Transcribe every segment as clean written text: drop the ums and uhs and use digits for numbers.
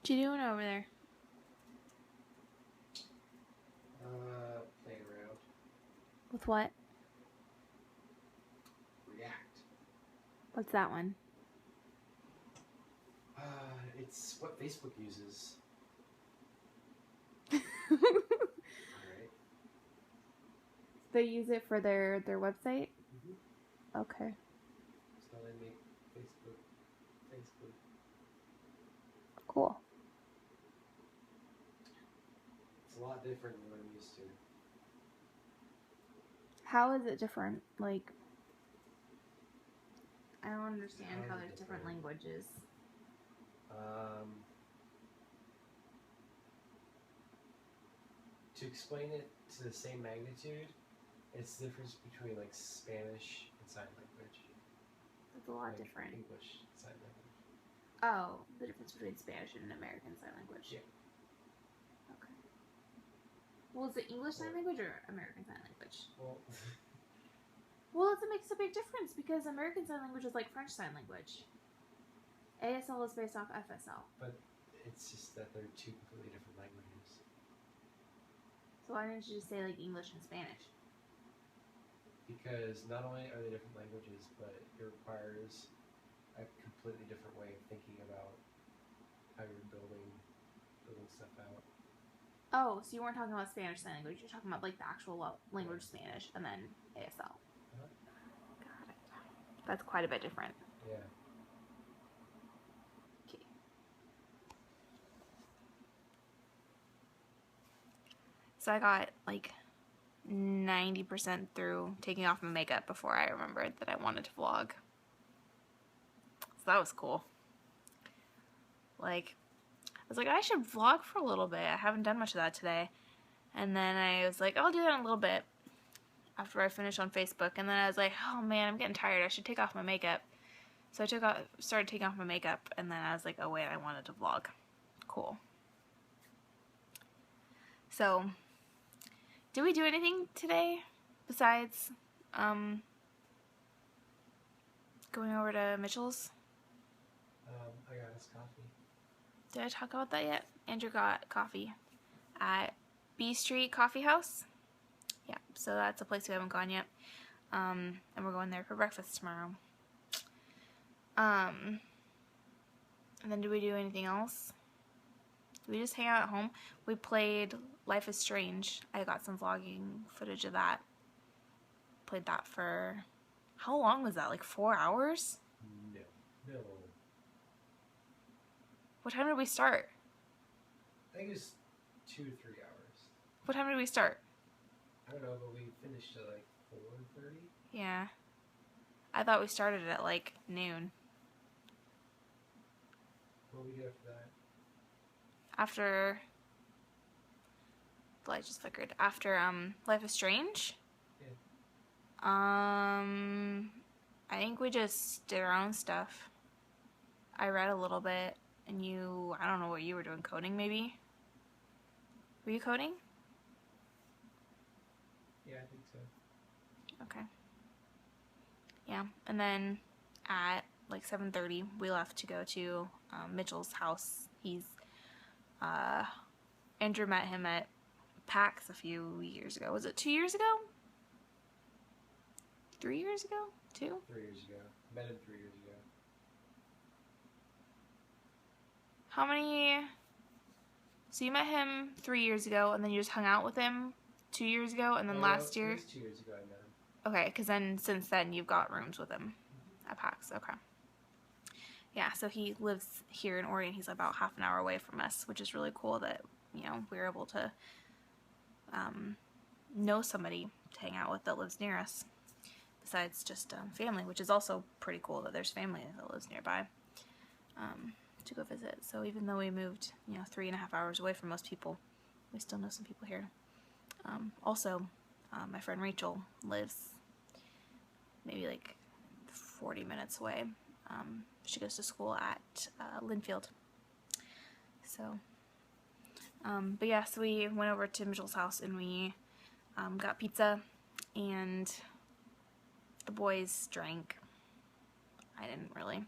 What you doing over there? Playing around. With what? React. What's that one? It's what Facebook uses. Alright. They use it for their website? Mm-hmm. Okay. So they make Facebook. Cool. It's a lot different than what I'm used to. How is it different? Like, I don't understand how there's different languages. To explain it to the same magnitude, it's the difference between like Spanish and sign language. That's a lot like different. English sign language. Oh, the difference between Spanish and American Sign Language. Yeah. Okay. Well, is it English Sign Language or American Sign Language? Well, it makes a big difference because American Sign Language is like French Sign Language. ASL is based off FSL. But it's just that they're two completely different languages. So why didn't you just say like English and Spanish? Because not only are they different languages, but it requires a completely different way of thinking about how you're building stuff out. Oh, so you weren't talking about Spanish Sign Language. You're talking about like the actual language Spanish and then ASL. Got it. That's quite a bit different. Yeah. Okay. So I got like 90% through taking off my makeup before I remembered that I wanted to vlog. So that was cool. Like, I was like, I should vlog for a little bit. I haven't done much of that today. And then I was like, I'll do that in a little bit after I finish on Facebook. And then I was like, oh man, I'm getting tired. I should take off my makeup. So I started taking off my makeup, and then I was like, oh wait, I wanted to vlog. Cool. So, did we do anything today besides going over to Mitchell's? I got us coffee. Did I talk about that yet? Andrew got coffee at B Street Coffee House. Yeah, so that's a place we haven't gone yet. And we're going there for breakfast tomorrow. And then did we do anything else? Did we just hang out at home? We played Life is Strange. I got some vlogging footage of that. Played that for... How long was that? Like 4 hours? No. What time did we start? I think it was 2 to 3 hours. What time did we start? I don't know, but we finished at like 4:30. Yeah. I thought we started at like noon. What did we do after that? After... The light just flickered. After Life is Strange? Yeah. I think we just did our own stuff. I read a little bit, and you... I don't know what you were doing. Coding, maybe? Were you coding? Yeah, I think so. Okay. Yeah, and then at like 7:30 we left to go to Mitchell's house. Andrew met him at PAX a few years ago. Was it 2 years ago? 3 years ago? 2? 3 years ago. Met him 3 years ago. How many... So you met him 3 years ago, and then you just hung out with him 2 years ago, and then last year... It was 2 years ago I met him. Okay, because then since then you've got rooms with him at PAX. Okay. Yeah, so he lives here in Oregon. He's about half an hour away from us, which is really cool that, you know, we're able to know somebody to hang out with that lives near us, besides just family, which is also pretty cool that there's family that lives nearby to go visit. So even though we moved, you know, 3.5 hours away from most people, we still know some people here. Also, my friend Rachel lives maybe like 40 minutes away. She goes to school at Linfield. So, but yeah, so we went over to Mitchell's house and we got pizza, and the boys drank. I didn't really.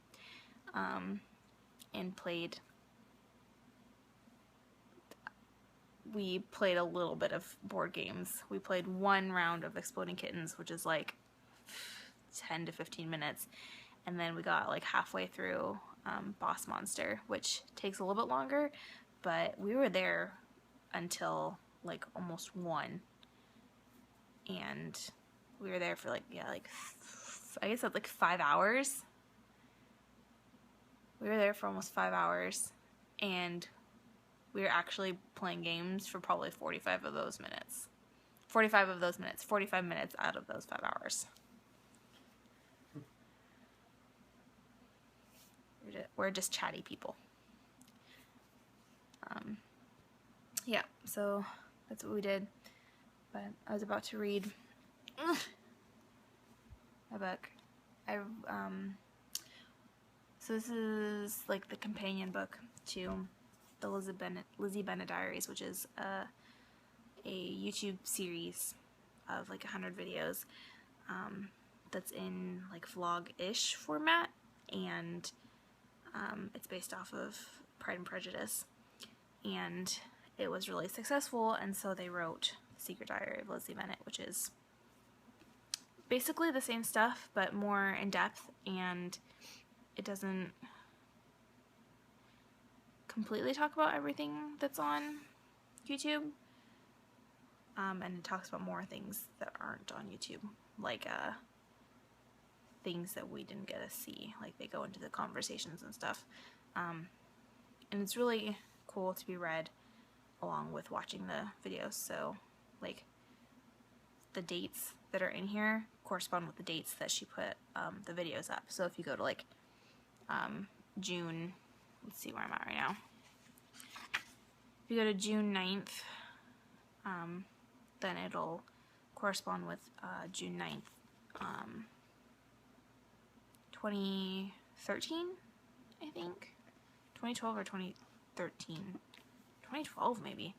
And played we played a little bit of board games. We played one round of Exploding Kittens, which is like 10 to 15 minutes. And then we got like halfway through Boss Monster, which takes a little bit longer, but we were there until like almost 1. And we were there for like, yeah, like, I guess that's like 5 hours. We were there for almost 5 hours, and we were actually playing games for probably 45 of those minutes. 45 of those minutes. 45 minutes out of those 5 hours. We're just chatty people. Yeah, so that's what we did. But I was about to read a book. So this is like the companion book to the Lizzie Bennet Diaries, which is a YouTube series of like 100 videos that's in like vlog-ish format, and it's based off of Pride and Prejudice, and it was really successful, and so they wrote The Secret Diary of Lizzie Bennet, which is basically the same stuff but more in depth, and it doesn't completely talk about everything that's on YouTube, and it talks about more things that aren't on YouTube, like things that we didn't get to see, like they go into the conversations and stuff, and it's really cool to be read along with watching the videos. So like the dates that are in here correspond with the dates that she put the videos up. So if you go to like June, let's see where I'm at right now. If you go to June 9th, then it'll correspond with June 9th, 2013, I think. 2012 or 2013. 2012 maybe.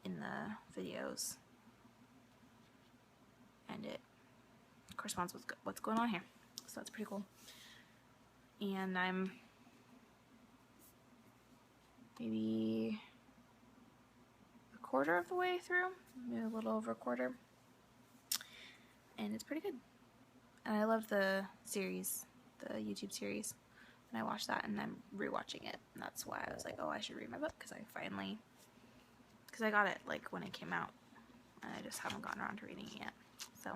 In the videos. And it corresponds with what's going on here. So that's pretty cool. And I'm maybe a quarter of the way through, maybe a little over a quarter, and it's pretty good. And I love the series, the YouTube series, and I watched that, and I'm rewatching it, and that's why I was like, oh, I should read my book, because I got it like when it came out, and I just haven't gotten around to reading it yet. So